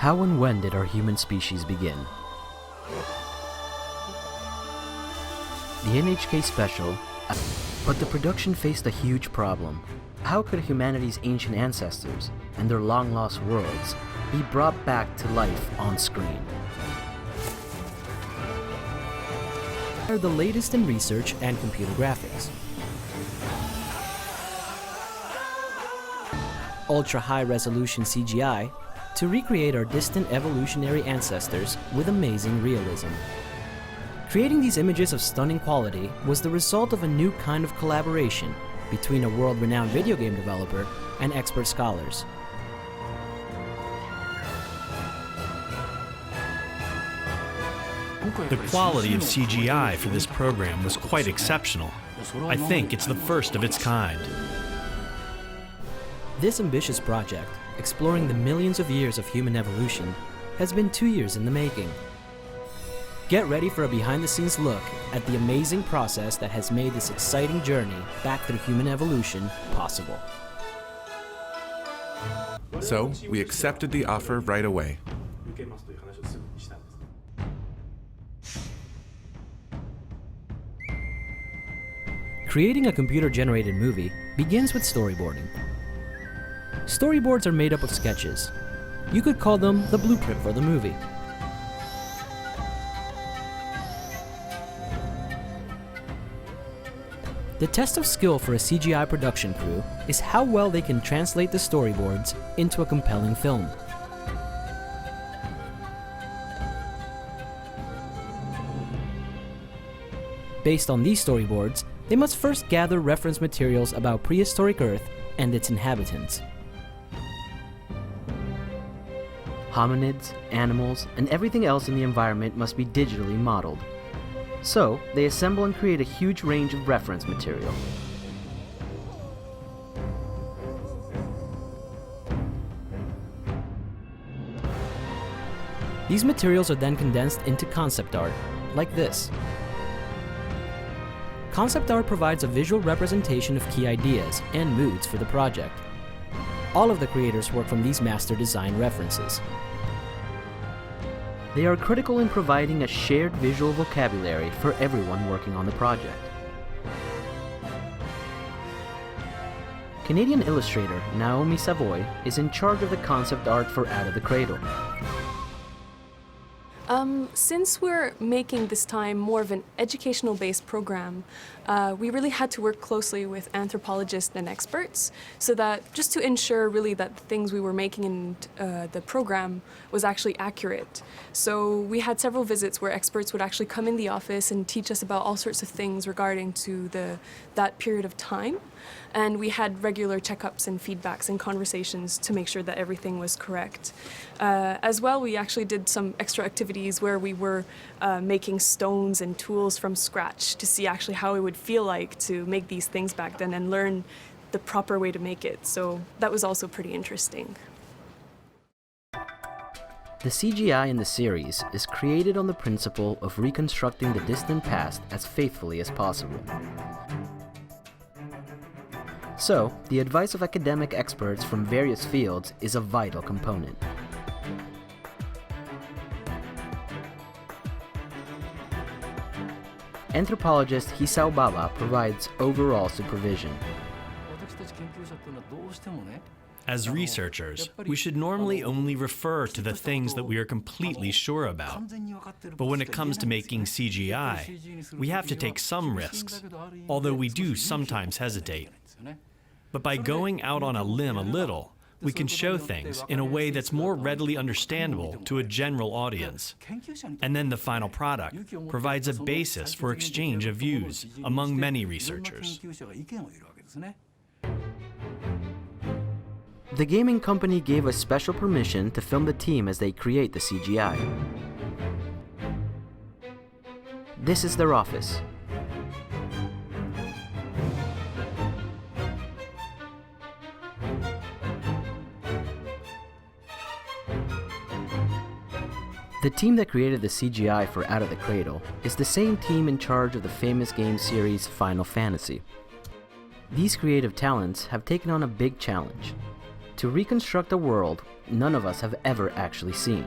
How and when did our human species begin? The NHK special, but the production faced a huge problem. How could humanity's ancient ancestors and their long-lost worlds be brought back to life on screen? Are the latest in research and computer graphics. Ultra-high resolution CGI to recreate our distant evolutionary ancestors with amazing realism. Creating these images of stunning quality was the result of a new kind of collaboration between a world-renowned video game developer and expert scholars. The quality of CGI for this program was quite exceptional. I think it's the first of its kind. This ambitious project, exploring the millions of years of human evolution, has been 2 years in the making. Get ready for a behind-the-scenes look at the amazing process that has made this exciting journey back through human evolution possible. So, we accepted the offer right away. Creating a computer-generated movie begins with storyboarding. Storyboards are made up of sketches. You could call them the blueprint for the movie. The test of skill for a CGI production crew is how well they can translate the storyboards into a compelling film. Based on these storyboards, they must first gather reference materials about prehistoric Earth and its inhabitants. Hominids, animals, and everything else in the environment must be digitally modeled. So, they assemble and create a huge range of reference material. These materials are then condensed into concept art, like this. Concept art provides a visual representation of key ideas and moods for the project. All of the creators work from these master design references. They are critical in providing a shared visual vocabulary for everyone working on the project. Canadian illustrator Naomi Savoy is in charge of the concept art for Out of the Cradle. Since we're making this time more of an educational-based program, we really had to work closely with anthropologists and experts so that just to ensure really that the things we were making in the program was actually accurate. So we had several visits where experts would actually come in the office and teach us about all sorts of things regarding to that period of time. And we had regular checkups and feedbacks and conversations to make sure that everything was correct. As well, we actually did some extra activities where we were making stones and tools from scratch to see actually how it would feel like to make these things back then and learn the proper way to make it. So that was also pretty interesting. The CGI in the series is created on the principle of reconstructing the distant past as faithfully as possible. So, the advice of academic experts from various fields is a vital component. Anthropologist Hisao Baba provides overall supervision. As researchers, we should normally only refer to the things that we are completely sure about. But when it comes to making CGI, we have to take some risks, although we do sometimes hesitate. But by going out on a limb a little, we can show things in a way that's more readily understandable to a general audience. And then the final product provides a basis for exchange of views among many researchers. The gaming company gave us special permission to film the team as they create the CGI. This is their office. The team that created the CGI for Out of the Cradle is the same team in charge of the famous game series Final Fantasy. These creative talents have taken on a big challenge. to reconstruct a world none of us have ever actually seen.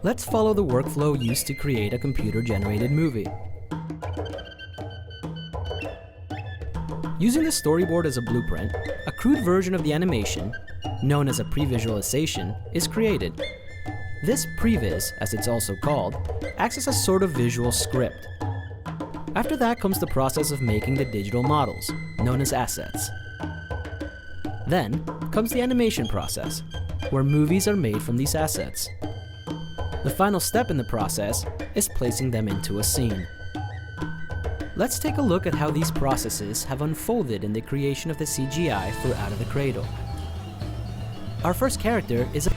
Let's follow the workflow used to create a computer-generated movie. Using the storyboard as a blueprint, a crude version of the animation, known as a pre-visualization, is created. This previs, as it's also called, acts as a sort of visual script. After that comes the process of making the digital models, known as assets. Then comes the animation process, where movies are made from these assets. The final step in the process is placing them into a scene. Let's take a look at how these processes have unfolded in the creation of the CGI for Out of the Cradle. Our first character is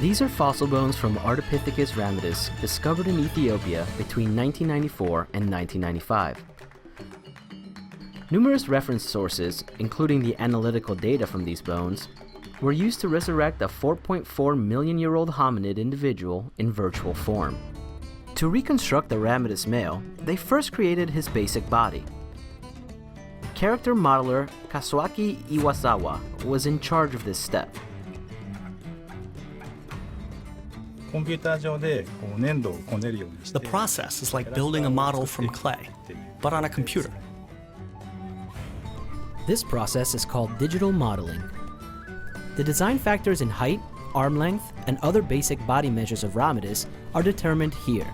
These are fossil bones from Ardipithecus ramidus discovered in Ethiopia between 1994 and 1995. Numerous reference sources, including the analytical data from these bones, were used to resurrect a 4.4 million-year-old hominid individual in virtual form. To reconstruct the ramidus male, they first created his basic body. Character modeler Kazuaki Iwasawa was in charge of this step. The process is like building a model from clay, but on a computer. This process is called digital modeling. The design factors in height, arm length, and other basic body measures of ramidus are determined here.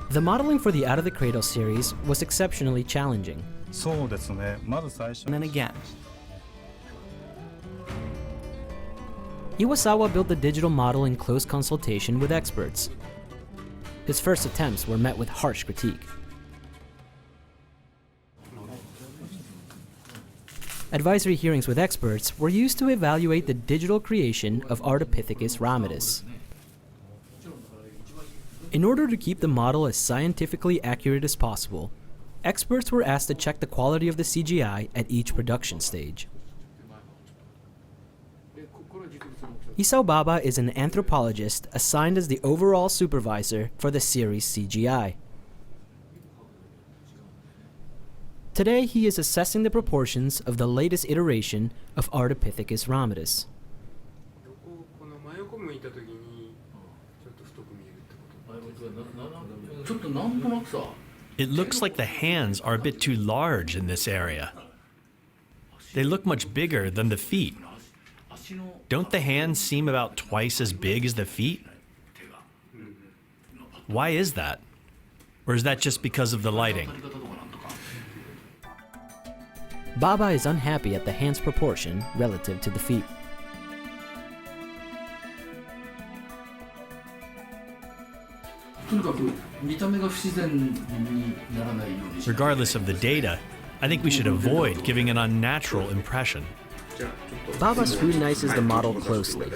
The modeling for the Out of the Cradle series was exceptionally challenging. And then again. Iwasawa built the digital model in close consultation with experts. His first attempts were met with harsh critique. Advisory hearings with experts were used to evaluate the digital creation of Ardipithecus ramidus. In order to keep the model as scientifically accurate as possible, experts were asked to check the quality of the CGI at each production stage. Isao Baba is an anthropologist assigned as the overall supervisor for the series CGI. Today, he is assessing the proportions of the latest iteration of Ardipithecus ramidus. It looks like the hands are a bit too large in this area. They look much bigger than the feet. Don't the hands seem about twice as big as the feet? Why is that? Or is that just because of the lighting? Baba is unhappy at the hand's proportion relative to the feet. Regardless of the data, I think we should avoid giving an unnatural impression. Baba scrutinizes the model closely,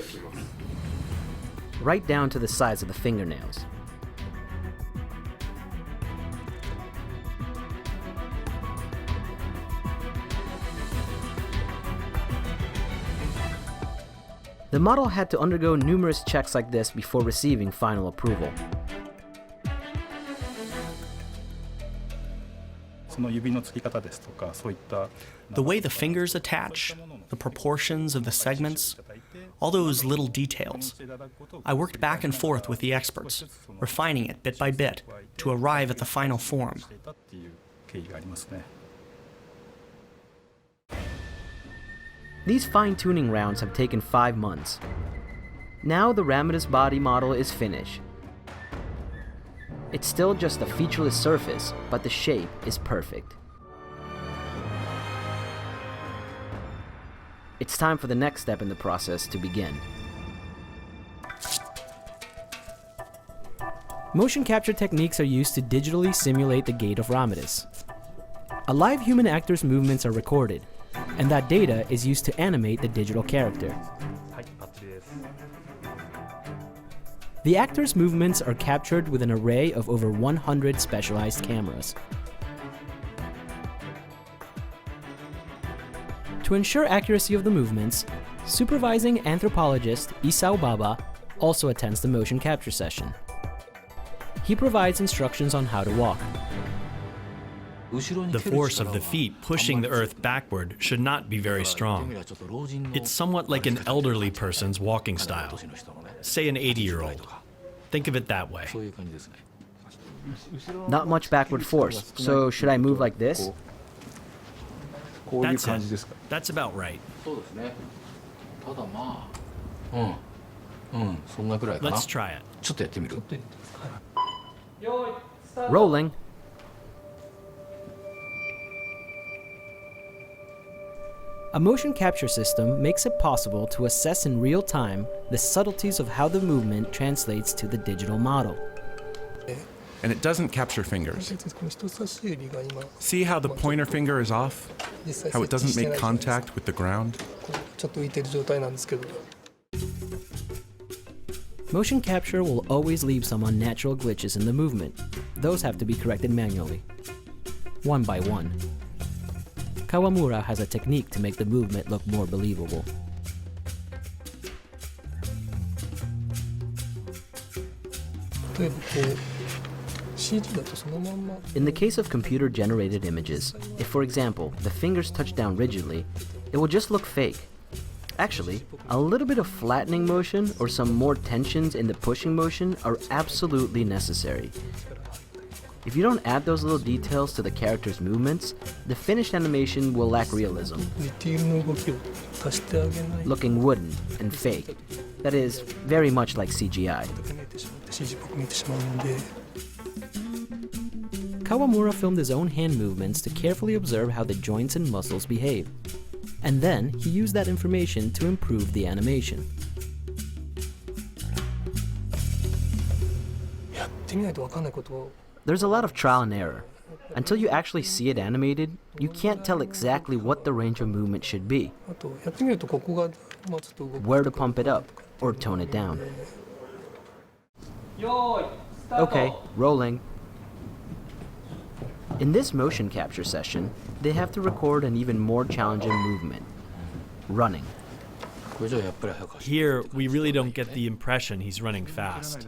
right down to the size of the fingernails. The model had to undergo numerous checks like this before receiving final approval. The way the fingers attach, the proportions of the segments, all those little details. I worked back and forth with the experts, refining it bit by bit to arrive at the final form. These fine-tuning rounds have taken 5 months. Now the ramidus body model is finished. It's still just a featureless surface, but the shape is perfect. It's time for the next step in the process to begin. Motion capture techniques are used to digitally simulate the gait of ramidus. A live human actor's movements are recorded, and that data is used to animate the digital character. The actor's movements are captured with an array of over 100 specialized cameras. To ensure accuracy of the movements, supervising anthropologist Isao Baba also attends the motion capture session. He provides instructions on how to walk. The force of the feet pushing the earth backward should not be very strong. It's somewhat like an elderly person's walking style. Say an 80-year-old. Think of it that way. Not much backward force, so should I move like this? That's it. That's about right. Let's try it. Rolling. A motion capture system makes it possible to assess in real time the subtleties of how the movement translates to the digital model. And it doesn't capture fingers. See how the pointer finger is off? How it doesn't make contact with the ground? Motion capture will always leave some unnatural glitches in the movement. Those have to be corrected manually, one by one. Kawamura has a technique to make the movement look more believable. In the case of computer-generated images, if for example, the fingers touch down rigidly, it will just look fake. Actually, a little bit of flattening motion or some more tensions in the pushing motion are absolutely necessary. If you don't add those little details to the character's movements, the finished animation will lack realism, looking wooden and fake. That is, very much like CGI. Kawamura filmed his own hand movements to carefully observe how the joints and muscles behave. And then he used that information to improve the animation. There's a lot of trial and error. Until you actually see it animated, you can't tell exactly what the range of movement should be, where to pump it up or tone it down. Okay, rolling. In this motion capture session, they have to record an even more challenging movement, running. Here, we really don't get the impression he's running fast.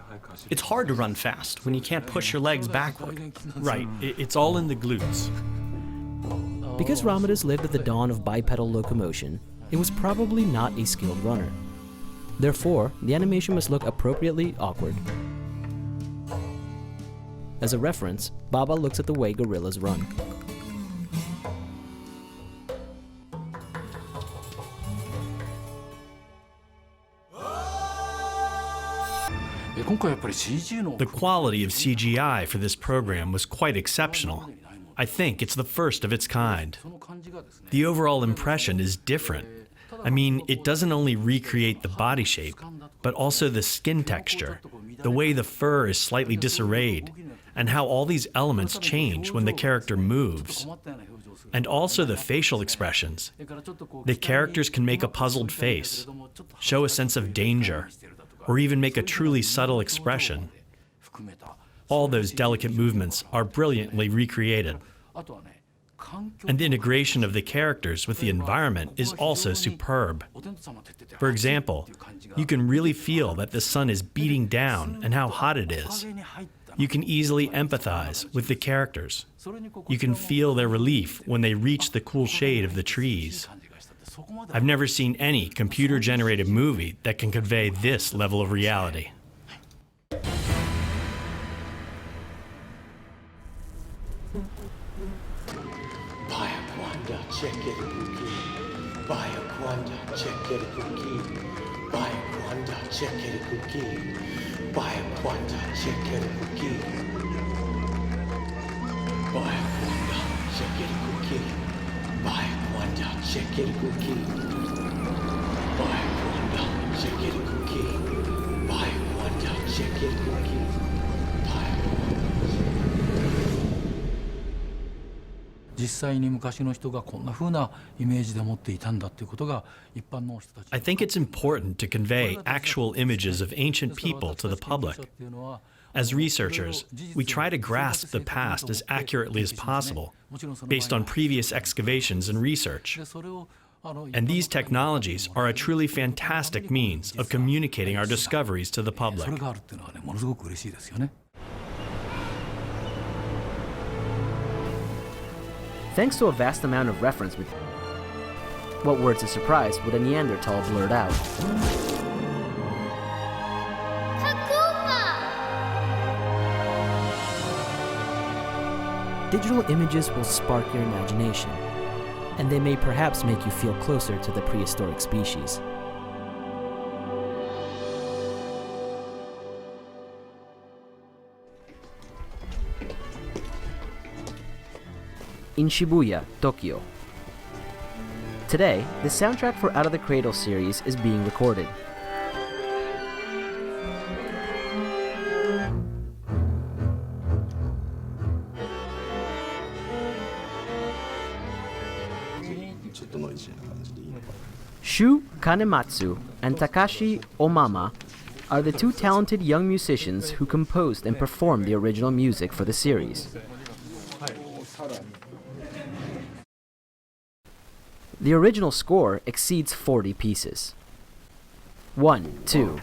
It's hard to run fast when you can't push your legs backward. Right, it's all in the glutes. Because Ramades lived at the dawn of bipedal locomotion, it was probably not a skilled runner. Therefore, the animation must look appropriately awkward. As a reference, Baba looks at the way gorillas run. The quality of CGI for this program was quite exceptional. I think it's the first of its kind. The overall impression is different. I mean, it doesn't only recreate the body shape, but also the skin texture, the way the fur is slightly disarrayed, and how all these elements change when the character moves. And also the facial expressions. The characters can make a puzzled face, show a sense of danger, or even make a truly subtle expression. All those delicate movements are brilliantly recreated. And the integration of the characters with the environment is also superb. For example, you can really feel that the sun is beating down and how hot it is. You can easily empathize with the characters. You can feel their relief when they reach the cool shade of the trees. I've never seen any computer-generated movie that can convey this level of reality. I think it's important to convey actual images of ancient people to the public. As researchers, we try to grasp the past as accurately as possible, based on previous excavations and research. And these technologies are a truly fantastic means of communicating our discoveries to the public. Thanks to a vast amount of reference with what words of surprise would a Neanderthal blurt out? Digital images will spark your imagination, and they may perhaps make you feel closer to the prehistoric species. In Shibuya, Tokyo. Today, the soundtrack for Out of the Cradle series is being recorded. Shu Kanematsu and Takashi Omama are the two talented young musicians who composed and performed the original music for the series. The original score exceeds 40 pieces. 1, 2.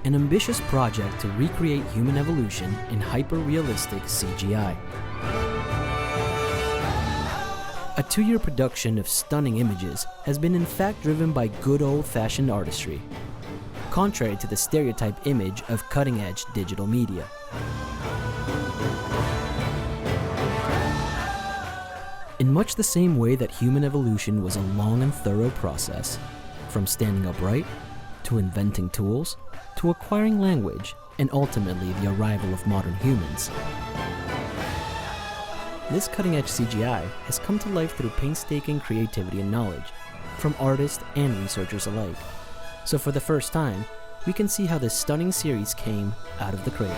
An ambitious project to recreate human evolution in hyper-realistic CGI. A 2-year production of stunning images has been in fact driven by good old-fashioned artistry, contrary to the stereotype image of cutting-edge digital media. In much the same way that human evolution was a long and thorough process, from standing upright, to inventing tools, to acquiring language, and ultimately the arrival of modern humans. This cutting-edge CGI has come to life through painstaking creativity and knowledge, from artists and researchers alike. So for the first time, we can see how this stunning series came out of the cradle.